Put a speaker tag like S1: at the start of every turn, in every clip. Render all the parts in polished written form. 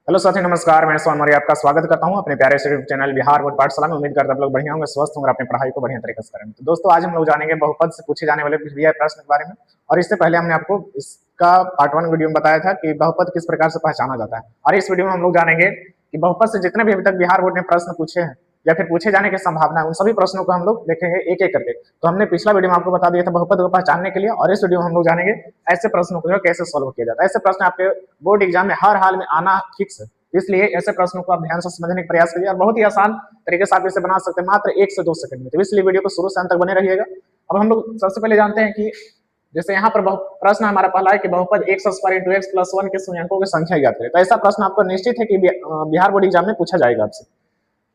S1: Hello साथी, नमस्कार। मैं सोन मौर्य आपका स्वागत करता हूं अपने प्यारे से चैनल बिहार बोर्ड पाठशाला में। उम्मीद करता हूं आप लोग बढ़िया होंगे, स्वस्थ होंगे, अपनी पढ़ाई को बढ़िया तरीके से करेंगे। तो दोस्तों, आज हम लोग जानेंगे बहुपद से पूछे जाने वाले बीआई प्रश्न के बारे में। और इससे पहले हमने आपको इसका पार्ट 1 वीडियो में बताया था कि बहुपद किस प्रकार से पहचाना जाता है। और इस वीडियो में हम लोग जानेंगे कि बहुपद से जितने भी अभी तक बिहार बोर्ड ने प्रश्न पूछे हैं या फिर पूछे जाने की संभावना है, उन सभी प्रश्नों को हम लोग देखेंगे एक एक करके। तो हमने पिछला वीडियो में आपको बता दिया था बहुपद को पहचानने के लिए, और इस वीडियो में हम लोग जानेंगे ऐसे प्रश्नों को कैसे सोल्व किया जाता है। ऐसे प्रश्न आपके बोर्ड एग्जाम में हर हाल में आना फिक्स है, इसलिए ऐसे प्रश्नों को आप ध्यान से समझने का प्रयास करिए और बहुत ही आसान तरीके से आप इसे बना सकते हैं मात्र 1 से 2 सेकंड में। तो इसलिए वीडियो को शुरू से अंत तक बने रहिएगा। अब हम लोग सबसे पहले जानते हैं कि जैसे यहाँ पर प्रश्न हमारा पहला है कि बहुपद x square into x plus 1 के शून्यांकों की संख्या ज्ञात करें। तो ऐसा प्रश्न आपको निश्चित है कि बिहार बोर्ड एग्जाम में पूछा जाएगा आपसे।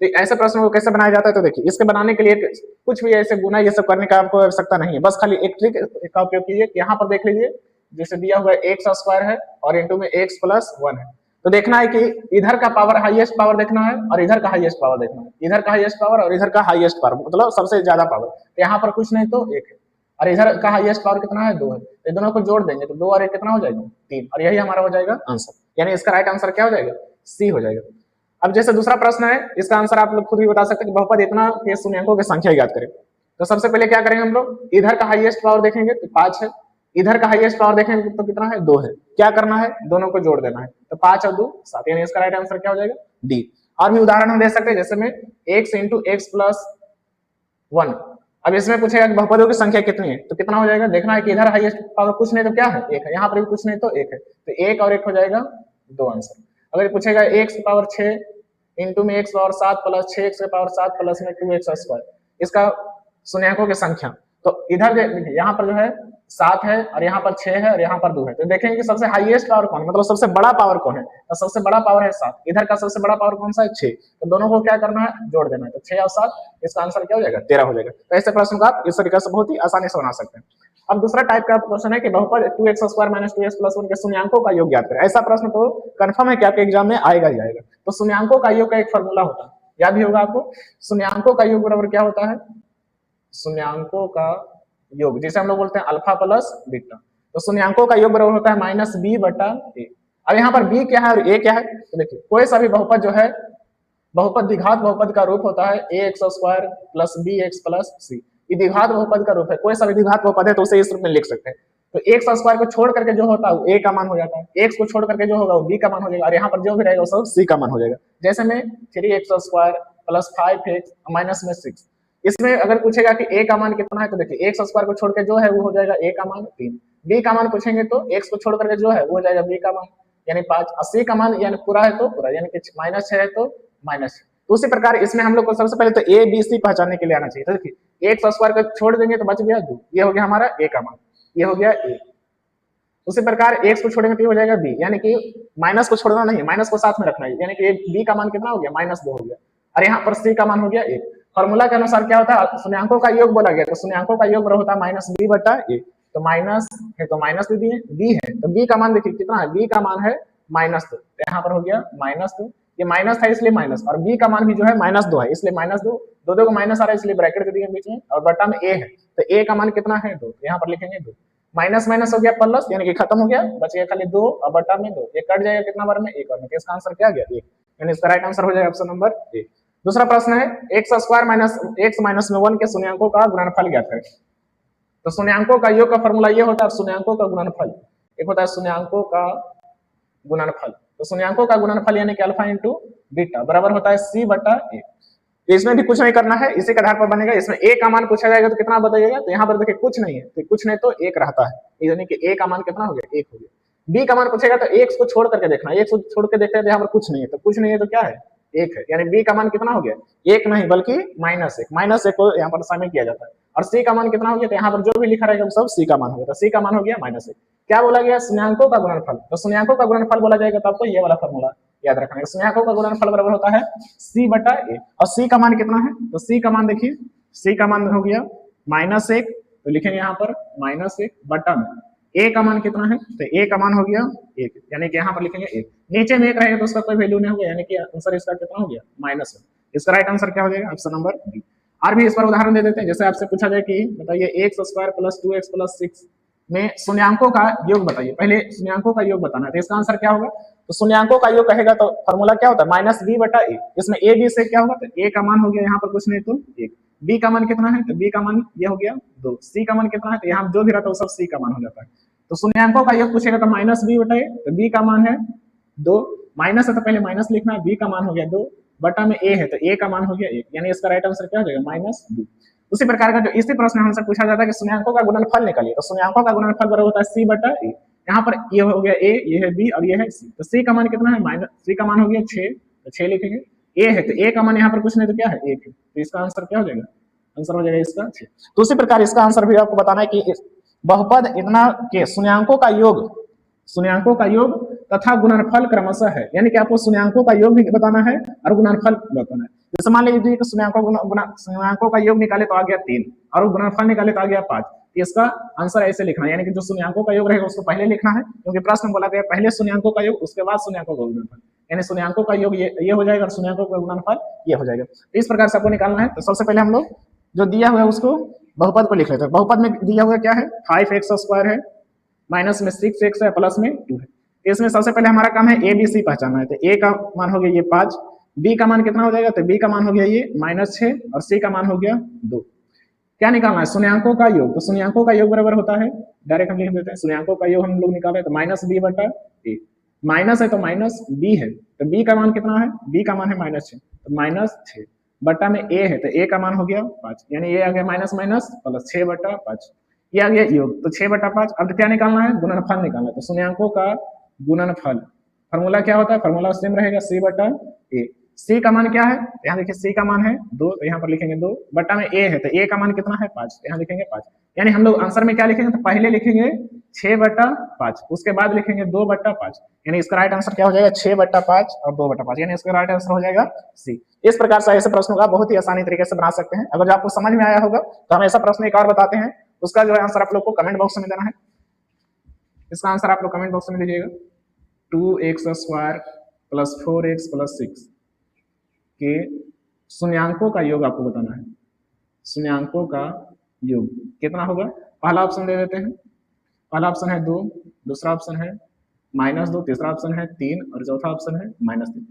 S1: तो ऐसे प्रश्न को कैसे बनाया जाता है, तो देखिए, इसके बनाने के लिए कुछ भी ऐसे गुना ये सब करने का आपको आवश्यकता नहीं है। बस खाली एक ट्रिक का उपयोग कीजिए कि यहाँ पर देख लीजिए, जैसे दिया हुआ है x स्क्वायर है और इंटू में x प्लस 1 है। तो देखना है कि इधर का पावर हाईएस्ट पावर देखना है और इधर का हाईएस्ट पावर देखना है। इधर का हाईएस्ट पावर और इधर का हाईएस्ट पावर, मतलब सबसे ज्यादा पावर। तो यहाँ पर कुछ नहीं तो 1 है, और इधर का हाईएस्ट पावर कितना है, 2 है। तो दोनों को जोड़ देंगे तो 2 और 1 कितना हो जाएगा, 3। और यही हमारा हो जाएगा आंसर, यानी इसका राइट आंसर क्या हो जाएगा, सी हो जाएगा। अब जैसे दूसरा प्रश्न है, इसका आंसर आप लोग खुद भी बता सकते हैं कि बहुपद इतना के शून्यांकों की संख्या ज्ञात करें। तो सबसे पहले क्या करेंगे हम लोग, इधर का हाईएस्ट पावर देखेंगे तो 5 है, इधर का हाईएस्ट पावर देखेंगे तो कितना है, 2 है। क्या करना है, दोनों को जोड़ देना है। तो 5 और 2 7, यानी इसका राइट आंसर क्या हो जाएगा, डी। और भी उदाहरण हम दे सकते हैं, जैसे में x इंटू एक्स प्लस 1। अब इसमें पूछेगा कि बहुपदों की संख्या कितनी है, तो कितना हो जाएगा, देखना है कि इधर हाईएस्ट पावर कुछ नहीं तो क्या है, 1 है। यहाँ पर भी कुछ नहीं तो 1 है, तो 1 और 1 हो जाएगा 2 आंसर। अगर पूछेगा x की पावर 6 इंटू में x पावर 7 प्लस 6x की पावर 7 प्लस में 2x स्क्वायर, इसका शून्यांकों की संख्या। तो इधर यहाँ पर जो है 7 है और यहाँ पर 6 है और यहाँ पर 2 है। तो देखेंगे कि सबसे हाईएस्ट पावर कौन है, मतलब सबसे बड़ा पावर कौन है। तो सबसे बड़ा पावर है 7, इधर का सबसे बड़ा पावर कौन सा है, 6। तो दोनों को क्या करना है, जोड़ देना है। तो 6 और 7, इसका आंसर क्या हो जाएगा, 13 हो जाएगा। तो ऐसे प्रश्न को आप इस तरीके से बहुत ही आसानी से बना सकते हैं। अब दूसरा टाइप का क्वेश्चन है कि बहुपद 2x square minus 2x plus 1 के शून्यांकों का योग ज्ञात करें। ऐसा प्रश्न तो कंफर्म है कि आपके एग्जाम में आएगा ही आएगा। तो शून्यांकों का योग का एक फॉर्मूला होता है, याद ही होगा आपको। शून्यांकों का योग बराबर क्या होता है, शून्यांकों का योग जिसे हम लोग बोलते हैं अल्फा प्लस बीटा। तो शून्यांकों का योग बराबर होता है माइनस बी बटा ए। अब यहाँ पर बी क्या है और ए क्या है, तो देखिए, कोई सा भी बहुपद जो है, बहुपद द्विघात बहुपद का रूप होता है A x square plus B x plus C. ये द्विघात बहुपद का रूप है, कोई सा भी द्विघात बहुपद है तो उसे इस रूप में लिख सकते हैं। तो एक्स स्क्वायर को छोड़ करके जो होता है वो ए का मान हो जाता है, एक्स को छोड़ करके जो होगा वो बी का मान हो जाएगा, और यहाँ पर जो भी रहेगा वो सब सी का मान हो जाएगा। जैसे में 3x square plus 5x minus में 6, इसमें अगर पूछेगा कि a का मान कितना है, तो देखिए x स्क्वायर को छोड़ के जो है वो हो जाएगा a का मान 3, b का मान पूछेंगे तो x को छोड़ करके जो है वो हो जाएगा b का मान यानी 5, और c का मान यानी पूरा है तो पूरा, यानी कि माइनस है तो माइनस। तो उसी प्रकार इसमें हम लोग को सबसे पहले तो a b c पहचानने के लिए आना चाहिए। तो देखिए, x स्क्वायर को छोड़ देंगे तो बच गया 2, ये हो गया हमारा a का मान, ये हो गया a। उसी प्रकार x को छोड़ेंगे तो हो जाएगा b, यानी कि माइनस को छोड़ना नहीं, माइनस को साथ में रखना है, यानी कि b का मान कितना हो गया, -2 हो गया, और यहाँ पर c का मान हो गया 1। फॉर्मूला के अनुसार क्या होता है, शून्यांकों का योग बोला गया, तो शून्यांकों का योग होता है माइनस बी बटा ए। तो माइनस है तो माइनस भी दिए, बी है तो बी का मान देखिए कितना है, बी का मान है -2, यहाँ पर हो गया -2, ये माइनस था इसलिए माइनस, और बी का मान भी जो है -2 है इसलिए -2, दो को माइनस आ रहा है इसलिए ब्रैकेट दे दिए बीच में, और बटा में ए है तो ए का मान कितना है 2, यहाँ पर लिखेंगे 2। माइनस माइनस हो गया प्लस, यानी कि खत्म हो गया, बच गया खाली 2 और बटा में 2, ये कट जाएगा कितना बार में, एक बार में। इसका आंसर क्या गया, 1, यानी इसका राइट आंसर हो जाएगा ऑप्शन नंबर ए। दूसरा प्रश्न है x square minus x minus में 1 के शून्यांकों का गुणनफल ज्ञात करें। तो शून्यांकों का योग का फॉर्मूला ये होता है शून्यांकों का गुणनफल, एक होता है शून्यांकों का गुणनफल। तो शून्यांकों का गुणनफल यानी कि अल्फा इंटू बीटा बराबर होता है सी बटा ए। इसमें भी कुछ नहीं करना है, इसी के आधार पर बनेगा। इसमें ए का मान पूछा जाएगा तो कितना बताइएगा, तो यहाँ पर देखिए कुछ नहीं है, तो कुछ नहीं तो 1 रहता है, यानी कि ए का मान कितना हो गया, 1 हो गया। बी का मान पूछेगा तो एक्स को छोड़ करके देखना, एक्स को छोड़ के देखते हैं तो यहाँ पर कुछ नहीं है, तो कुछ नहीं है तो क्या है, 1 है, यानी बी का मान कितना हो गया, 1 नहीं बल्कि -1 को यहाँ पर शामिल किया जाता है। और सी का मान कितना हो गया, तो यहाँ पर जो भी लिखा रहेगा वो सब सी का मान हो गया, तो सी का मान हो गया -1। क्या बोला गया, शून्यांकों का गुणनफल। तो शून्यांकों का गुणनफल बोला जाएगा तो आपको ये वाला फॉर्मूला याद रखना है, शून्यांकों का गुणनफल बराबर होता है सी बटा ए। और सी का मान कितना है, तो सी का मान देखिए, सी का मान हो गया -1, तो लिखेंगे यहाँ पर -1 बटा में ए का मान कितना है, तो ए का मान हो गया 1, यानी कि यहाँ पर लिखेंगे 1, नीचे में 1 रहेगा तो उसका कोई वैल्यू नहीं होगा, यानी कि आंसर इसका कितना हो गया, -1। इसका राइट आंसर क्या हो जाएगा, ऑप्शन नंबर बी। और भी इस पर उदाहरण दे देते हैं, जैसे आपसे पूछा जाए कि बताइए x square plus 2x plus 6 में शून्यांकों का योग बताइए। पहले शून्यांकों का योग बताना है, तो इसका आंसर क्या होगा? तो शून्यांकों का योग कहेगा तो फॉर्मूला क्या होता है? माइनस बी बटा ए। इसमें ए बी से क्या होगा? तो ए का मान हो गया यहाँ पर कुछ नहीं तो एक, बी का मान कितना है? तो बी का मान ये हो गया 2, सी का मान कितना है? तो यहाँ जो भी रहता है वो सब सी का मान हो जाता है। तो शून्यांकों का योग पूछेगा तो माइनस बी बटा ए, तो बी का मान है 2, माइनस है तो पहले माइनस लिखना है, बी का मान हो गया 2 बटा में ए है तो ए का मान हो गया 1, यानी इसका राइट आंसर क्या हो जाएगा? माइनस 2। उसी प्रकार का जो इसी प्रश्न हमसे पूछा जाता है कि शून्यांकों का गुणनफल निकालिए, तो शून्यांकों का गुणनफल बराबर होता है सी बटा ए। यहाँ पर ये हो गया ए, ये है बी और ये है सी, तो सी का मान कितना है? माइनस, सी का मान हो गया 6, तो 6 लिखेंगे। ए है तो ए का मान यहाँ पर कुछ नहीं तो क्या है? 1 है, तो इसका आंसर क्या हो जाएगा? आंसर हो जाएगा इसका 6। तो उसी प्रकार इसका आंसर भी आपको बताना है कि बहुपद इतना के शून्यांकों का योग तथा गुणनफल क्रमशः है, यानी कि आपको शून्यांकों का योग भी बताना है और गुणनफल बताना है। जैसे मान लीजिए कि शून्यांकों का योग निकाले तो आ गया 3 और गुणनफल निकाले तो आ गया 5, इसका आंसर ऐसे लिखना है, यानी कि जो शून्यांकों का योग रहेगा उसको पहले लिखना है, क्योंकि प्रश्न बोला गया पहले शून्यांकों का योग उसके बाद शून्यांकों का गुणनफल, यानी शून्यांकों का योग ये हो जाएगा और शून्यांकों का गुणनफल ये हो जाएगा। तो इस प्रकार से आपको निकालना है। तो सबसे पहले हम लोग जो दिया हुआ है उसको बहुपद को लिख लेते हैं। बहुपद में दिया हुआ क्या है? 5x² है, माइनस में 6x है, प्लस में 2 है। इसमें सबसे पहले हमारा काम है ए बी सी पहचानना है। तो ए का मान हो गया ये 5, बी का मान कितना हो जाएगा? तो बी का मान हो गया ये -6 और सी का मान हो गया 2। क्या निकालना है? शून्यांकों का योग। तो शून्यांकों का योग बराबर होता है, डायरेक्ट हम लिख देते हैं, शून्यांकों का योग हम लोग निकाले तो माइनस बी बटा ए, माइनस है तो माइनस बी है, तो बी का मान कितना है? बी का मान है -6, तो -6 बटा में ए है तो ए का मान हो गया 5, यानी ये आ गया माइनस माइनस प्लस 6 बटा 5, ये आ गया योग। तो 6 बटा 5। अब क्या निकालना है? गुणनफल निकालना है। तो शून्यांकों का गुणनफल फॉर्मूला क्या होता है? फॉर्मूला सेम रहेगा सी बटा ए। सी का मान क्या है? यहाँ देखिए सी का मान है 2, तो यहाँ पर लिखेंगे 2 बटा में ए है तो ए का मान कितना है? 5, यहाँ लिखेंगे 5। यानी हम लोग आंसर में क्या लिखेंगे? तो पहले लिखेंगे 6 बटा 5, उसके बाद लिखेंगे 2 बटा 5, यानी इसका राइट आंसर क्या हो जाएगा? 6 बटा 5 और 2 बटा 5, यानी इसका राइट आंसर हो जाएगा सी। इस प्रकार से ऐसे प्रश्नों का बहुत ही आसानी तरीके से बना सकते हैं। अगर आपको समझ में आया होगा तो हम ऐसा प्रश्न एक और बताते हैं, उसका जो है आंसर आप लोग को कमेंट बॉक्स में देना है। इसका आंसर आप लोग कमेंट बॉक्स में दीजिएगा। 2x² प्लस 4x प्लस 6 के शून्यांकों का योग आपको बताना है। शून्यांकों का योग कितना होगा? पहला ऑप्शन दे देते हैं। पहला ऑप्शन है 2, दूसरा ऑप्शन है -2, तीसरा ऑप्शन है 3 और चौथा ऑप्शन है -3।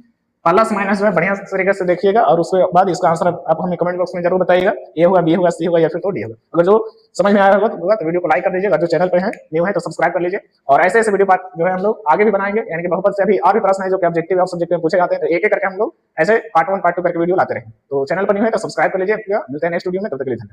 S1: प्लस माइनस जो है बढ़िया तरीके से देखिएगा और उसके बाद इसका आंसर आप हमें कमेंट बॉक्स में जरूर बताइएगा। ए होगा, बी होगा, सी होगा या फिर तो डी होगा। अगर जो समझ में आया होगा तो वीडियो को लाइक कर दीजिएगा, जो चैनल पे है न्यू है तो सब्सक्राइब कर लीजिए। और ऐसे ऐसे वीडियो जो है हम लोग आगे भी बनाएंगे, यानी कि बहुपद से अभी और भी प्रश्न है जो कि ऑब्जेक्टिव और सब्जेक्टिव में पूछे जाते हैं, तो एक एक करके हम लोग ऐसे पार्ट 1 पार्ट 2 करके वीडियो लाते रहेंगे। तो चैनल पर न्यू है तो सब्सक्राइब कर लीजिए। मिलते हैं नेक्स्ट वीडियो में, तब तक के लिए धन्यवाद।